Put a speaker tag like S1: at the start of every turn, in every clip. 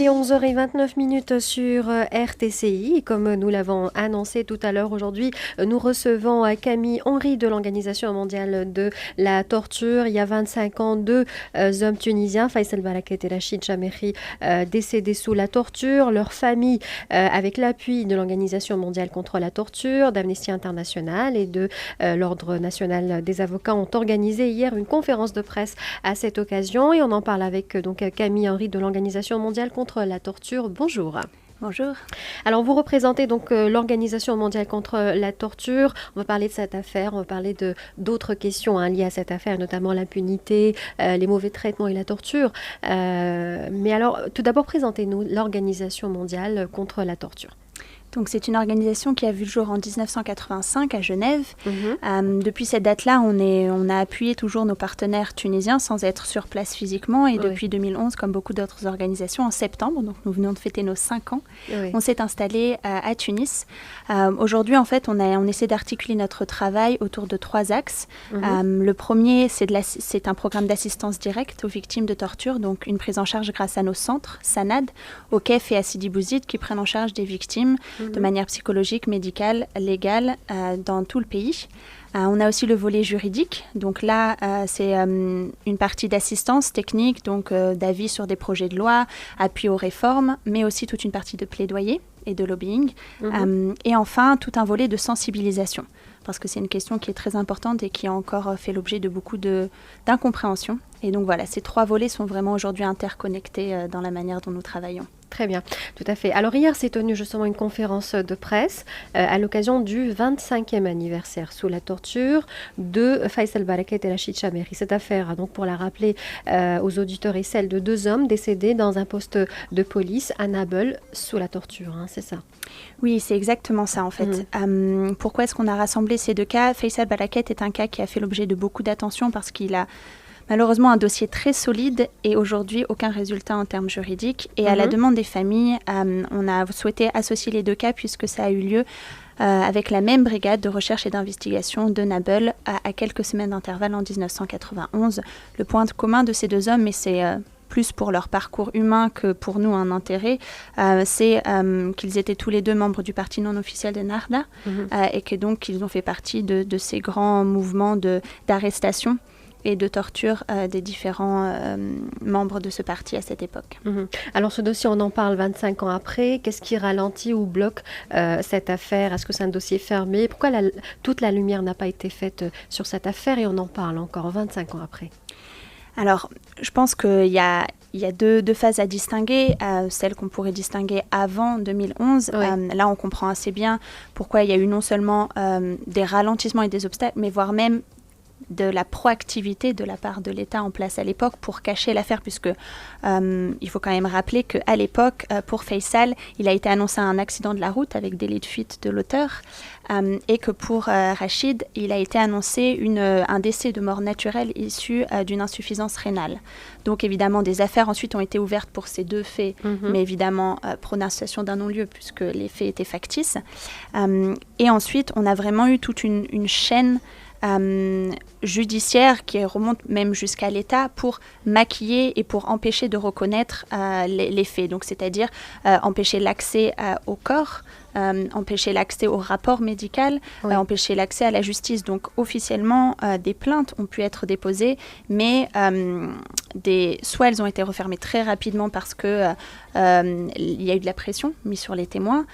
S1: Il est 11h29 sur RTCI. Comme nous l'avons annoncé tout à l'heure, aujourd'hui, nous recevons Camille Henry de l'Organisation mondiale de la torture. Il y a 25 ans, deux hommes tunisiens, Faisal Barakat et Rachid Chamery, décédés sous la torture. Leur famille, avec l'appui de l'Organisation mondiale contre la torture, d'Amnesty International et de l'Ordre national des avocats, ont organisé hier une conférence de presse à cette occasion. Et on en parle avec Camille Henry de l'Organisation mondiale contre la torture. Bonjour.
S2: Bonjour.
S1: Alors, vous représentez donc l'Organisation mondiale contre la torture. On va parler de cette affaire, on va parler d'autres questions liées à cette affaire, notamment l'impunité, les mauvais traitements et la torture. Mais alors, tout d'abord, présentez-nous l'Organisation mondiale contre la torture.
S2: Donc, c'est une organisation qui a vu le jour en 1985 à Genève. Depuis cette date-là, on a appuyé toujours nos partenaires tunisiens sans être sur place physiquement. Et depuis 2011, comme beaucoup d'autres organisations, en septembre, donc nous venons de fêter nos 5 ans, on s'est installé à Tunis. Aujourd'hui, en fait, on essaie d'articuler notre travail autour de 3 axes. Le premier, c'est un programme d'assistance directe aux victimes de torture, donc une prise en charge grâce à nos centres, SANAD, au KEF et à Sidi Bouzid, qui prennent en charge des victimes de manière psychologique, médicale, légale, dans tout le pays. On a aussi le volet juridique. Donc là, c'est une partie d'assistance technique, donc d'avis sur des projets de loi, appui aux réformes, mais aussi toute une partie de plaidoyer et de lobbying. Et enfin, tout un volet de sensibilisation, parce que c'est une question qui est très importante et qui a encore fait l'objet de beaucoup d'incompréhension. Et donc voilà, ces 3 volets sont vraiment aujourd'hui interconnectés dans la manière dont nous travaillons.
S1: Très bien, tout à fait. Alors hier s'est tenue justement une conférence de presse à l'occasion du 25e anniversaire sous la torture de Faisal Barakat et Rachid Chamery. Cette affaire, donc pour la rappeler aux auditeurs, est celle de 2 hommes décédés dans un poste de police à Nabeul sous la torture, c'est ça?
S2: Oui, c'est exactement ça en fait. Pourquoi est-ce qu'on a rassemblé ces 2 cas? Faisal Barakat est un cas qui a fait l'objet de beaucoup d'attention parce qu'il a malheureusement un dossier très solide et aujourd'hui aucun résultat en termes juridiques. Et à la demande des familles, on a souhaité associer les 2 cas puisque ça a eu lieu avec la même brigade de recherche et d'investigation de Nabeul à quelques semaines d'intervalle en 1991. Le point commun de ces 2 hommes, et c'est plus pour leur parcours humain que pour nous un intérêt, c'est qu'ils étaient tous les 2 membres du parti non officiel de Nahda et que donc ils ont fait partie de ces grands mouvements d'arrestation et de torture des différents membres de ce parti à cette époque.
S1: Alors ce dossier, on en parle 25 ans après. Qu'est-ce qui ralentit ou bloque cette affaire? Est-ce que c'est un dossier fermé? Pourquoi toute la lumière n'a pas été faite sur cette affaire et on en parle encore 25 ans après?
S2: Alors, je pense qu'il y a 2 phases à distinguer. Celle qu'on pourrait distinguer avant 2011. Là, on comprend assez bien pourquoi il y a eu non seulement des ralentissements et des obstacles, mais voire même de la proactivité de la part de l'État en place à l'époque pour cacher l'affaire, puisque il faut quand même rappeler qu'à l'époque, pour Faisal, il a été annoncé un accident de la route avec délit de fuite de l'auteur, et que pour Rachid, il a été annoncé un décès de mort naturelle issu d'une insuffisance rénale. Donc évidemment, des affaires ensuite ont été ouvertes pour ces 2 faits, mais évidemment, prononciation d'un non-lieu puisque les faits étaient factices. Et ensuite, on a vraiment eu toute une chaîne judiciaire qui remonte même jusqu'à l'État pour maquiller et pour empêcher de reconnaître les faits. Donc, c'est-à-dire empêcher l'accès au corps, empêcher l'accès au rapport médical, empêcher l'accès à la justice. Donc, officiellement, des plaintes ont pu être déposées, mais soit elles ont été refermées très rapidement parce que il y a eu de la pression mise sur les témoins,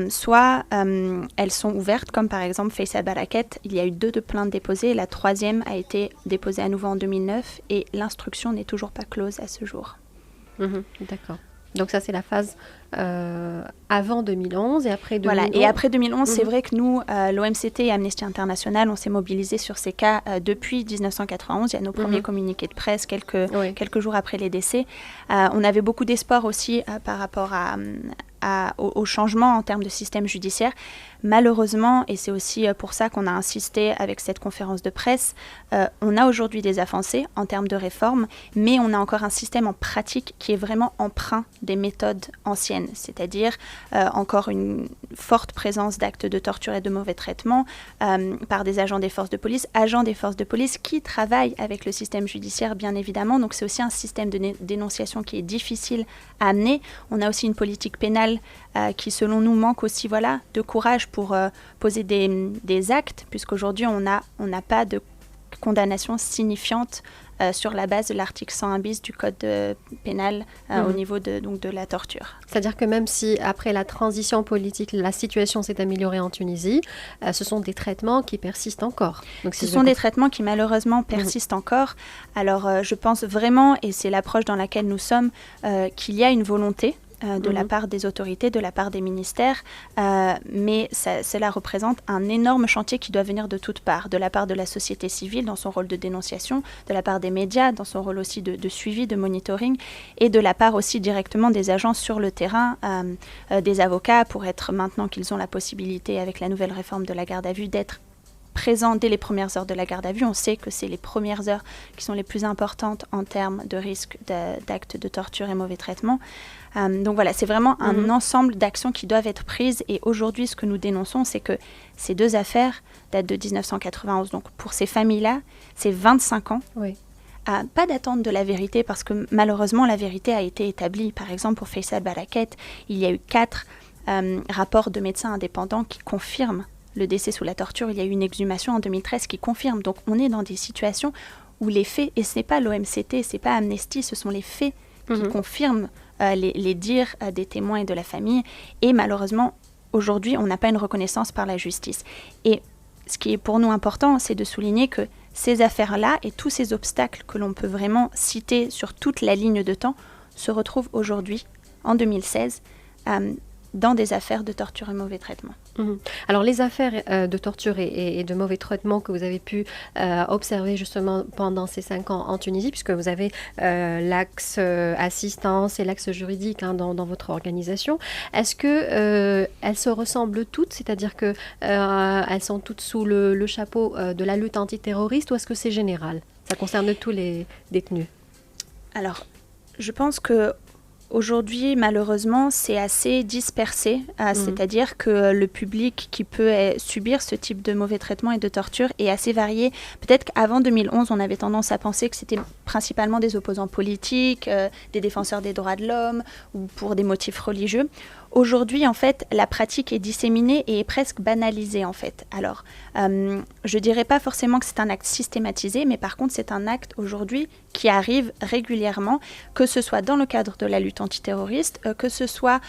S2: soit elles sont ouvertes, comme par exemple Faisal Barakat. Il y a eu 2 plaintes déposées, la 3e a été déposée à nouveau en 2009 et l'instruction n'est toujours pas close à ce jour.
S1: D'accord. Donc ça, c'est la phase avant 2011 et après 2011.
S2: Voilà, et après 2011, c'est vrai que nous, l'OMCT et Amnesty International, on s'est mobilisés sur ces cas depuis 1991. Il y a nos premiers communiqués de presse quelques jours après les décès. On avait beaucoup d'espoir aussi par rapport au changement en termes de système judiciaire. Malheureusement, et c'est aussi pour ça qu'on a insisté avec cette conférence de presse, on a aujourd'hui des avancées en termes de réforme, mais on a encore un système en pratique qui est vraiment empreint des méthodes anciennes, c'est-à-dire encore une forte présence d'actes de torture et de mauvais traitement par des agents des forces de police qui travaillent avec le système judiciaire, bien évidemment. Donc c'est aussi un système de dénonciation qui est difficile à amener. On a aussi une politique pénale qui, selon nous, manque aussi de courage pour poser des actes, puisqu'aujourd'hui, on n'a pas de condamnation signifiante sur la base de l'article 101 bis du Code pénal au niveau de la torture.
S1: C'est-à-dire que même si, après la transition politique, la situation s'est améliorée en Tunisie, ce sont des traitements qui persistent encore. Donc,
S2: ce sont des traitements qui, malheureusement, persistent encore. Alors, je pense vraiment, et c'est l'approche dans laquelle nous sommes, qu'il y a une volonté de la part des autorités, de la part des ministères, mais cela représente un énorme chantier qui doit venir de toutes parts, de la part de la société civile dans son rôle de dénonciation, de la part des médias dans son rôle aussi de suivi, de monitoring, et de la part aussi directement des agents sur le terrain, des avocats, pour être, maintenant qu'ils ont la possibilité avec la nouvelle réforme de la garde à vue, d'être présents dès les premières heures de la garde à vue. On sait que c'est les premières heures qui sont les plus importantes en termes de risque d'actes de torture et mauvais traitement. Donc voilà, c'est vraiment un ensemble d'actions qui doivent être prises. Et aujourd'hui, ce que nous dénonçons, c'est que ces deux affaires datent de 1991. Donc pour ces familles-là, c'est 25 ans.
S1: Oui.
S2: Pas d'attente de la vérité, parce que malheureusement, la vérité a été établie. Par exemple, pour Faisal Baraket, il y a eu 4 rapports de médecins indépendants qui confirment le décès sous la torture. Il y a eu une exhumation en 2013 qui confirme. Donc on est dans des situations où les faits, et ce n'est pas l'OMCT, ce n'est pas Amnesty, ce sont les faits qui confirment les dires des témoins et de la famille. Et malheureusement, aujourd'hui, on n'a pas une reconnaissance par la justice. Et ce qui est pour nous important, c'est de souligner que ces affaires-là et tous ces obstacles que l'on peut vraiment citer sur toute la ligne de temps se retrouvent aujourd'hui, en 2016, dans des affaires de torture et mauvais traitement.
S1: Alors les affaires de torture et de mauvais traitement que vous avez pu observer justement pendant ces 5 ans en Tunisie, puisque vous avez l'axe assistance et l'axe juridique dans votre organisation, est-ce que elles se ressemblent toutes, c'est-à-dire que elles sont toutes sous le chapeau de la lutte antiterroriste, ou est-ce que c'est général? Ça concerne tous les détenus?
S2: Alors, je pense que aujourd'hui, malheureusement, c'est assez dispersé, c'est-à-dire que le public qui peut subir ce type de mauvais traitement et de torture est assez varié. Peut-être qu'avant 2011, on avait tendance à penser que c'était principalement des opposants politiques, des défenseurs des droits de l'homme ou pour des motifs religieux. Aujourd'hui, en fait, la pratique est disséminée et est presque banalisée, en fait. Alors, je ne dirais pas forcément que c'est un acte systématisé, mais par contre, c'est un acte aujourd'hui qui arrive régulièrement, que ce soit dans le cadre de la lutte antiterroriste, que ce soit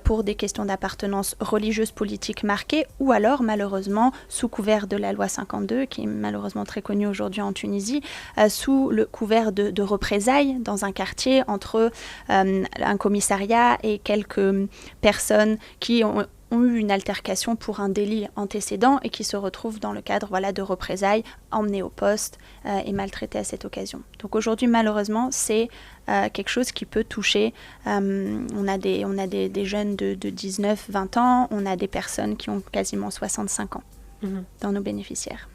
S2: pour des questions d'appartenance religieuse, politique marquée, ou alors, malheureusement, sous couvert de la loi 52, qui est malheureusement très connue aujourd'hui en Tunisie, sous le couvert de représailles dans un quartier entre un commissariat et quelques personnes qui ont eu une altercation pour un délit antécédent et qui se retrouvent dans le cadre de représailles, emmenés au poste et maltraités à cette occasion. Donc aujourd'hui, malheureusement, c'est quelque chose qui peut toucher. On a des jeunes de 19-20 ans, on a des personnes qui ont quasiment 65 ans dans nos bénéficiaires.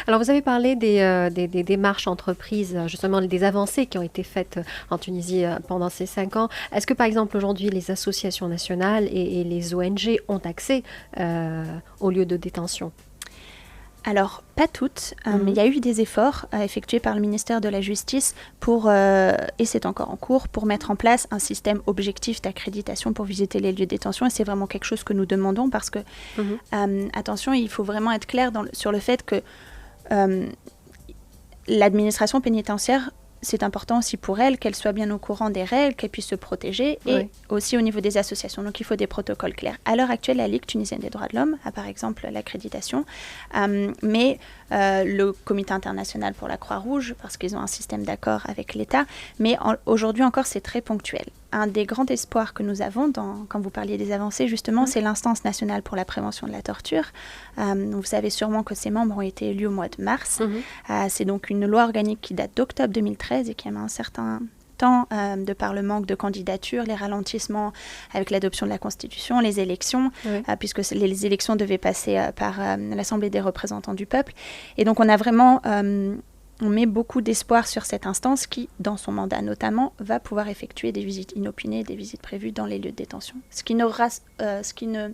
S1: Alors, vous avez parlé des démarches entreprises, justement des avancées qui ont été faites en Tunisie pendant ces 5 ans. Est-ce que, par exemple, aujourd'hui, les associations nationales et les ONG ont accès aux lieux de détention?
S2: Alors, pas toutes, mais il y a eu des efforts effectués par le ministère de la Justice et c'est encore en cours, pour mettre en place un système objectif d'accréditation pour visiter les lieux de détention. Et c'est vraiment quelque chose que nous demandons parce que, attention, il faut vraiment être clair sur le fait que l'administration pénitentiaire, c'est important aussi pour elle qu'elle soit bien au courant des règles, qu'elle puisse se protéger, et aussi au niveau des associations. Donc il faut des protocoles clairs. À l'heure actuelle, la Ligue tunisienne des droits de l'homme a par exemple l'accréditation, mais le Comité international pour la Croix-Rouge, parce qu'ils ont un système d'accord avec l'État, mais aujourd'hui encore c'est très ponctuel. Un des grands espoirs que nous avons, quand vous parliez des avancées justement, c'est l'instance nationale pour la prévention de la torture. Vous savez sûrement que ses membres ont été élus au mois de mars. C'est donc une loi organique qui date d'octobre 2013 et qui a mis un certain temps, de par le manque de candidatures, les ralentissements avec l'adoption de la Constitution, les élections, puisque les élections devaient passer par l'Assemblée des représentants du peuple. Et donc on a vraiment... on met beaucoup d'espoir sur cette instance qui, dans son mandat notamment, va pouvoir effectuer des visites inopinées, des visites prévues dans les lieux de détention. Ce qui ne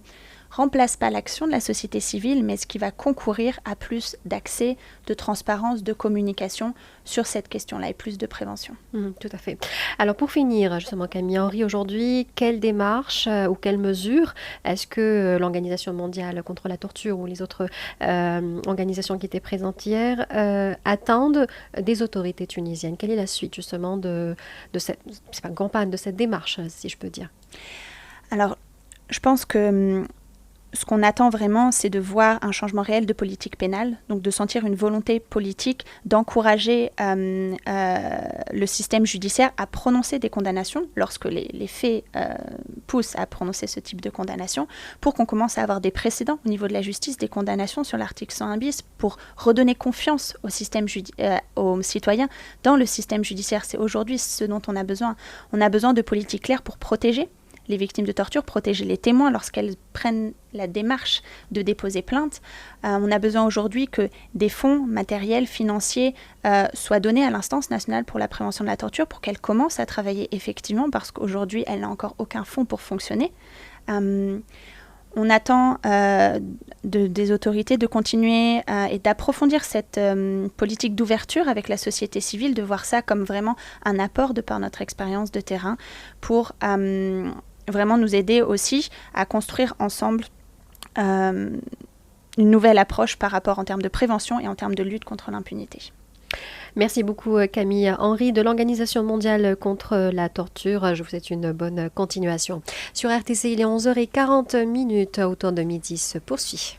S2: remplace pas l'action de la société civile, mais ce qui va concourir à plus d'accès, de transparence, de communication sur cette question-là et plus de prévention.
S1: Tout à fait. Alors pour finir, justement, Camille Henry, aujourd'hui, quelle démarche ou quelles mesures est-ce que l'Organisation mondiale contre la torture ou les autres organisations qui étaient présentes hier attendent des autorités tunisiennes? Quelle est la suite justement de cette campagne, de cette démarche, si je peux dire?
S2: Alors, je pense que ce qu'on attend vraiment, c'est de voir un changement réel de politique pénale, donc de sentir une volonté politique d'encourager le système judiciaire à prononcer des condamnations lorsque les faits poussent à prononcer ce type de condamnation, pour qu'on commence à avoir des précédents au niveau de la justice, des condamnations sur l'article 101 bis, pour redonner confiance au système aux citoyens dans le système judiciaire. C'est aujourd'hui ce dont on a besoin. On a besoin de politiques claires pour protéger les victimes de torture, protéger les témoins lorsqu'elles prennent la démarche de déposer plainte. On a besoin aujourd'hui que des fonds matériels, financiers soient donnés à l'instance nationale pour la prévention de la torture pour qu'elle commence à travailler effectivement, parce qu'aujourd'hui, elle n'a encore aucun fonds pour fonctionner. On attend des autorités de continuer et d'approfondir cette politique d'ouverture avec la société civile, de voir ça comme vraiment un apport de par notre expérience de terrain pour vraiment nous aider aussi à construire ensemble une nouvelle approche par rapport en termes de prévention et en termes de lutte contre l'impunité.
S1: Merci beaucoup Camille Henry de l'Organisation mondiale contre la torture. Je vous souhaite une bonne continuation. Sur RTC, il est 11h40, Autour de midi se poursuit.